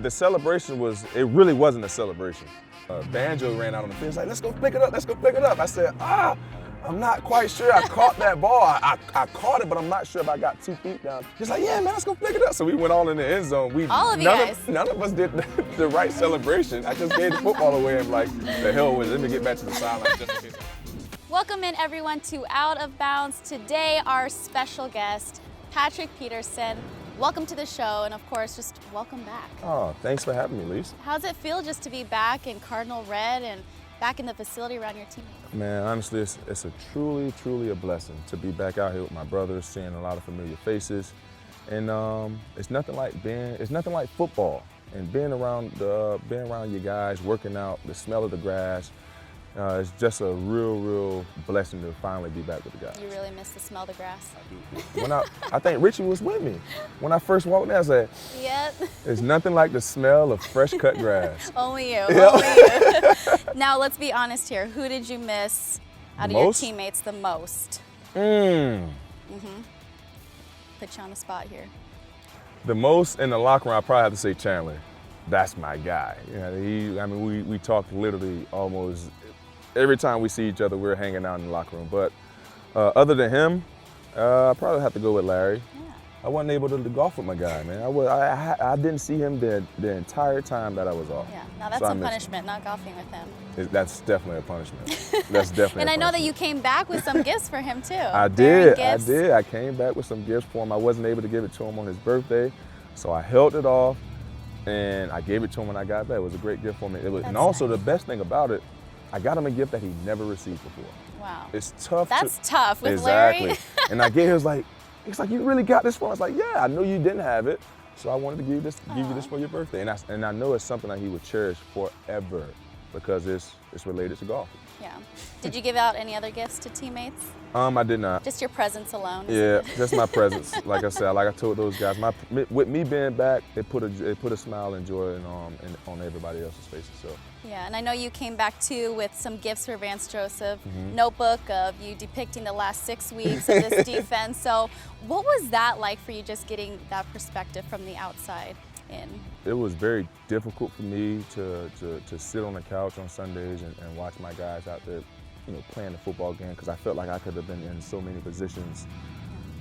The celebration it really wasn't a celebration. Banjo ran out on the field, like, let's go pick it up, let's go pick it up. I said, I'm not quite sure I caught that ball. I caught it, but I'm not sure if I got 2 feet down. He's like, yeah, man, let's go pick it up. So we went all in the end zone. None of us did the right celebration. I just gave the football away and like, the hell with it. Let me get back to the sideline just in case. Welcome in everyone to Out of Bounds. Today, our special guest, Patrick Peterson. Welcome to the show, and of course, just welcome back. Oh, thanks for having me, Lisa. How's it feel just to be back in Cardinal Red and back in the facility around your teammates? Man, honestly, it's a truly a blessing to be back out here with my brothers, seeing a lot of familiar faces, and it's nothing like football and being around you guys, working out, the smell of the grass. It's just a real blessing to finally be back with the guys. You really miss the smell of the grass? I do. I think Richie was with me. When I first walked in, I said, yep. There's nothing like the smell of fresh cut grass. Only you, yep. Only you. Now, let's be honest here. Who did you miss out of your teammates the most? Put you on the spot here. The most in the locker room, I probably have to say Chandler. That's my guy. You know, we talk literally almost every time we see each other, we're hanging out in the locker room. But other than him, I probably have to go with Larry. Yeah. I wasn't able to golf with my guy, man. I didn't see him the entire time that I was off. Yeah, now that's a punishment, not golfing with him. That's definitely a punishment. That's definitely. And I know that you came back with some gifts for him too. I did. I came back with some gifts for him. I wasn't able to give it to him on his birthday, so I held it off, and I gave it to him when I got back. It was a great gift for me. And also the best thing about it, I got him a gift that he never received before. Wow. It's tough. That's tough with exactly. Larry. And I gave him, he's like, you really got this for me? I was like, yeah, I know you didn't have it, so I wanted to give you this for your birthday. And I know it's something that he would cherish forever because it's related to golf. Yeah. Did you give out any other gifts to teammates? I did not. Just your presence alone? Yeah, just my presence. Like I said, like I told those guys, with me being back, it put a smile and joy on everybody else's faces. So. Yeah, and I know you came back too with some gifts for Vance Joseph, notebook of you depicting the last 6 weeks of this defense. So what was that like for you, just getting that perspective from the outside in? It was very difficult for me to sit on the couch on Sundays and watch my guys out there, playing the football game, because I felt like I could have been in so many positions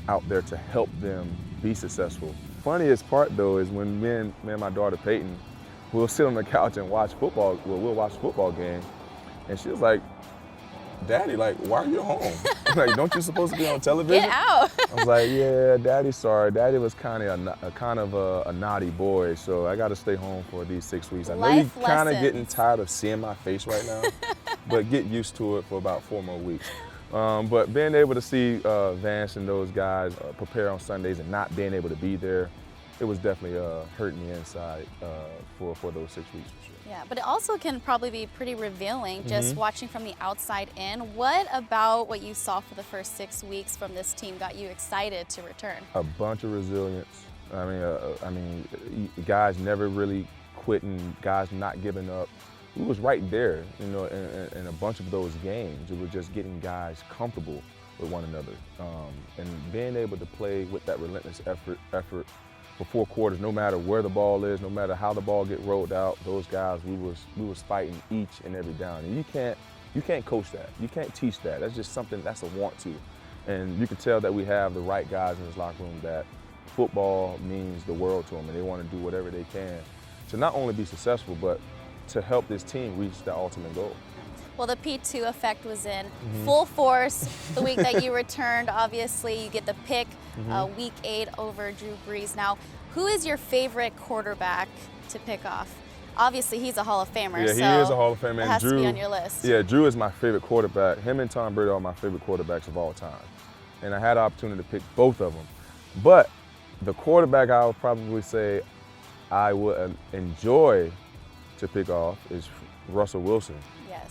out there to help them be successful. Funniest part though is when me and my daughter Peyton, we'll sit on the couch and watch football. Well, we'll watch a football game, and she was like, "Daddy, why are you home? Don't you supposed to be on television?" Get out. I was like, "Yeah, Daddy, sorry. Daddy was kind of a naughty boy, so I got to stay home for these 6 weeks. I know you're kind of getting tired of seeing my face right now, but get used to it for about 4 more weeks." But being able to see Vance and those guys prepare on Sundays and not being able to be there, it was definitely hurting me inside for those 6 weeks for sure. Yeah, but it also can probably be pretty revealing just watching from the outside in. What about what you saw for the first 6 weeks from this team got you excited to return? A bunch of resilience. I mean, guys never really quitting, guys not giving up. We was right there, in a bunch of those games. It was just getting guys comfortable with one another, and being able to play with that relentless effort for 4 quarters, no matter where the ball is, no matter how the ball get rolled out. Those guys, we was fighting each and every down, and you can't coach that, you can't teach that. That's just something that's a want to, and you can tell that we have the right guys in this locker room that football means the world to them, and they want to do whatever they can to not only be successful, but to help this team reach the ultimate goal. Well, the P2 effect was in full force the week that you returned. Obviously, you get the pick week 8 over Drew Brees. Now, who is your favorite quarterback to pick off? Obviously, he's a Hall of Famer. Yeah, so he is a Hall of Famer. It has to be on your list. Yeah, Drew is my favorite quarterback. Him and Tom Brady are my favorite quarterbacks of all time. And I had the opportunity to pick both of them. But the quarterback I would probably say I would enjoy to pick off is Russell Wilson. Yes.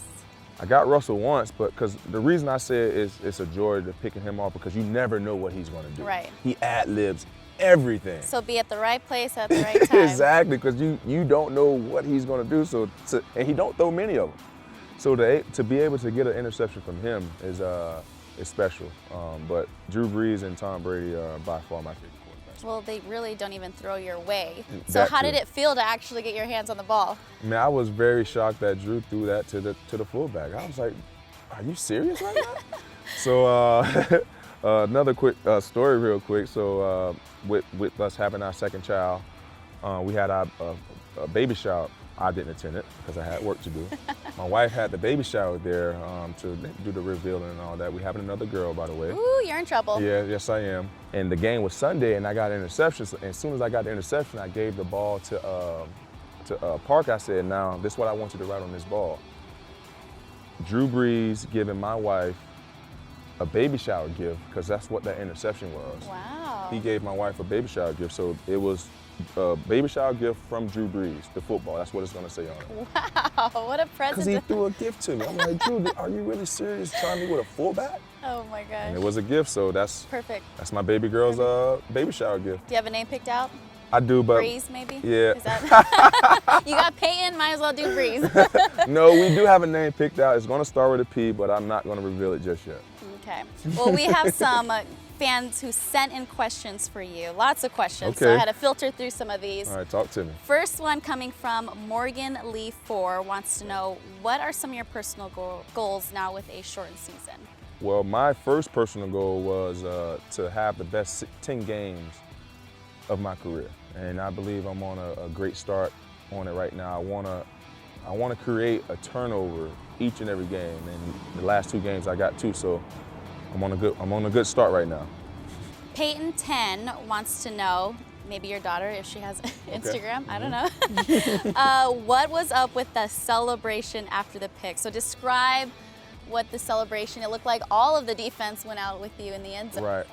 I got Russell once, but because the reason I say it's a joy to picking him off because you never know what he's going to do. Right. He ad-libs everything. So be at the right place at the right time. Exactly, because you don't know what he's going to do. And he don't throw many of them. So to be able to get an interception from him is special. But Drew Brees and Tom Brady are by far my favorite quarterbacks. Well, they really don't even throw your way. So how did it feel to actually get your hands on the ball? Man, I was very shocked that Drew threw that to the fullback. I was like, are you serious right now? So another quick story real quick. So with us having our second child, we had our baby shower. I didn't attend it because I had work to do. My wife had the baby shower there to do the revealing and all that. We having another girl, by the way. Ooh, you're in trouble. Yeah, yes I am. And the game was Sunday, and I got an interception. And as soon as I got the interception, I gave the ball to Park. I said, now, this is what I want you to write on this ball. Drew Brees giving my wife a baby shower gift, because that's what that interception was. Wow. He gave my wife a baby shower gift, so it was a baby shower gift from Drew Brees, the football. That's what it's going to say on it. Wow, what a present. Because he threw a gift to me. I'm like, Drew, are you really serious trying me with a fullback? Oh my gosh. And it was a gift, so that's perfect. That's my baby girl's baby shower gift. Do you have a name picked out? I do, but Brees, maybe? Yeah. Is that you got Peyton, might as well do Brees. No, we do have a name picked out. It's going to start with a P, but I'm not going to reveal it just yet. Okay. Well, we have some fans who sent in questions for you. Lots of questions. Okay. So I had to filter through some of these. All right, talk to me. First one coming from Morgan Lee 4 wants to know, what are some of your personal goals now with a shortened season? Well, my first personal goal was to have the best 10 games of my career. And I believe I'm on a great start on it right now. I want to create a turnover each and every game. And the last 2 games I got 2, so I'm on a good start right now. Peyton 10 wants to know, maybe your daughter, if she has Instagram, Okay. I don't know. What was up with the celebration after the pick? So describe what the celebration, it looked like all of the defense went out with you in the end zone. Right.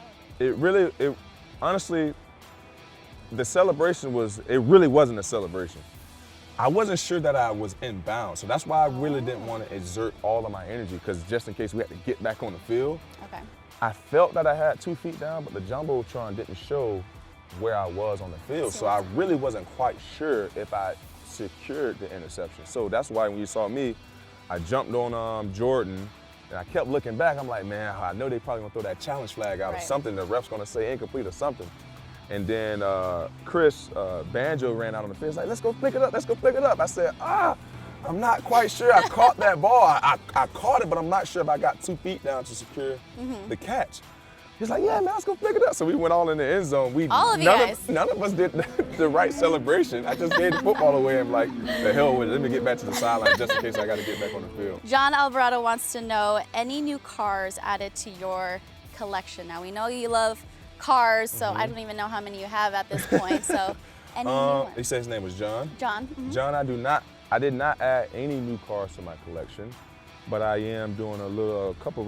Honestly, the celebration it really wasn't a celebration. I wasn't sure that I was in bounds, so that's why I really didn't want to exert all of my energy, because just in case we had to get back on the field. Okay. I felt that I had 2 feet down, but the Jumbotron didn't show where I was on the field, so I really wasn't quite sure if I secured the interception. So that's why when you saw me, I jumped on Jordan, and I kept looking back. I'm like, man, I know they probably gonna throw that challenge flag out or something. The ref's gonna say incomplete or something. And then Chris Banjo ran out on the field. He's like, let's go flick it up, let's go flick it up. I said, I'm not quite sure I caught that ball. I caught it, but I'm not sure if I got 2 feet down to secure the catch. He's like, yeah, man, let's go flick it up. So we went all in the end zone. None of us did the right celebration. I just gave the football away and like, the hell with it. Let me get back to the sideline just in case I got to get back on the field. John Alvarado wants to know, any new cars added to your collection? Now, we know you love cars, so I don't even know how many you have at this point. So, any new ones? He said his name was John. John. John, I did not add any new cars to my collection, but I am doing a couple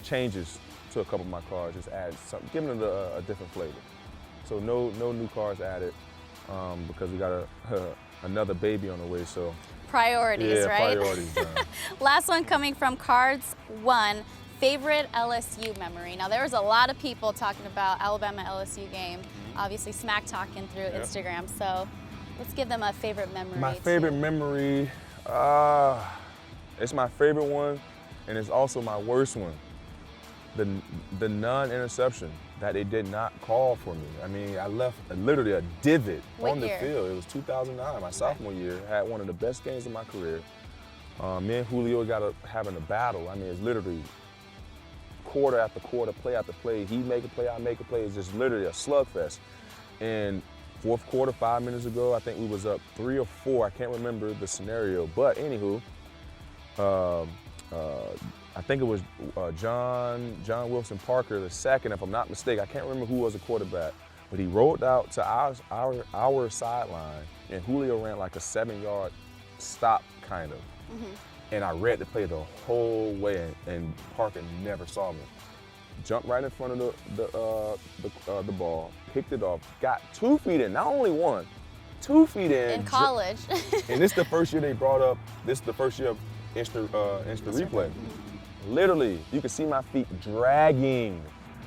changes to a couple of my cars, just add something, giving it a different flavor. So no new cars added because we got another baby on the way. So priorities, right? Priorities, John. Last one coming from Cards 1. Favorite LSU memory. Now, there was a lot of people talking about Alabama LSU game, obviously smack talking through Instagram. So let's give them a favorite memory. My favorite memory, it's my favorite one, and it's also my worst one. The non-interception that they did not call for me. I mean, I left literally a divot on the field. It was 2009, my sophomore year. I had one of the best games of my career. Me and Julio having a battle. I mean, it's literally quarter after quarter, play after play. He make a play, I make a play. It's just literally a slugfest. And fourth quarter, 5 minutes ago, I think we was up 3 or 4. I can't remember the scenario, but anywho, I think it was John Wilson Parker, the second, if I'm not mistaken. I can't remember who was the quarterback, but he rolled out to our sideline, and Julio ran like a 7-yard stop, kind of. And I read the play the whole way, and Parker never saw me. Jumped right in front of the ball, picked it off, got 2 feet in, not only 1, 2 feet in. In college. And this is the first year they brought up, this is the first year of instant replay. Literally, you can see my feet dragging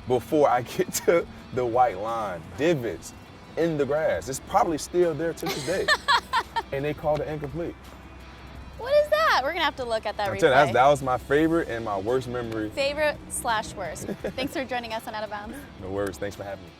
before I get to the white line, divots in the grass. It's probably still there to this day. And they called it incomplete. What is that? We're going to have to look at that replay. That was my favorite and my worst memory. Favorite/worst. Thanks for joining us on Out of Bounds. No worries. Thanks for having me.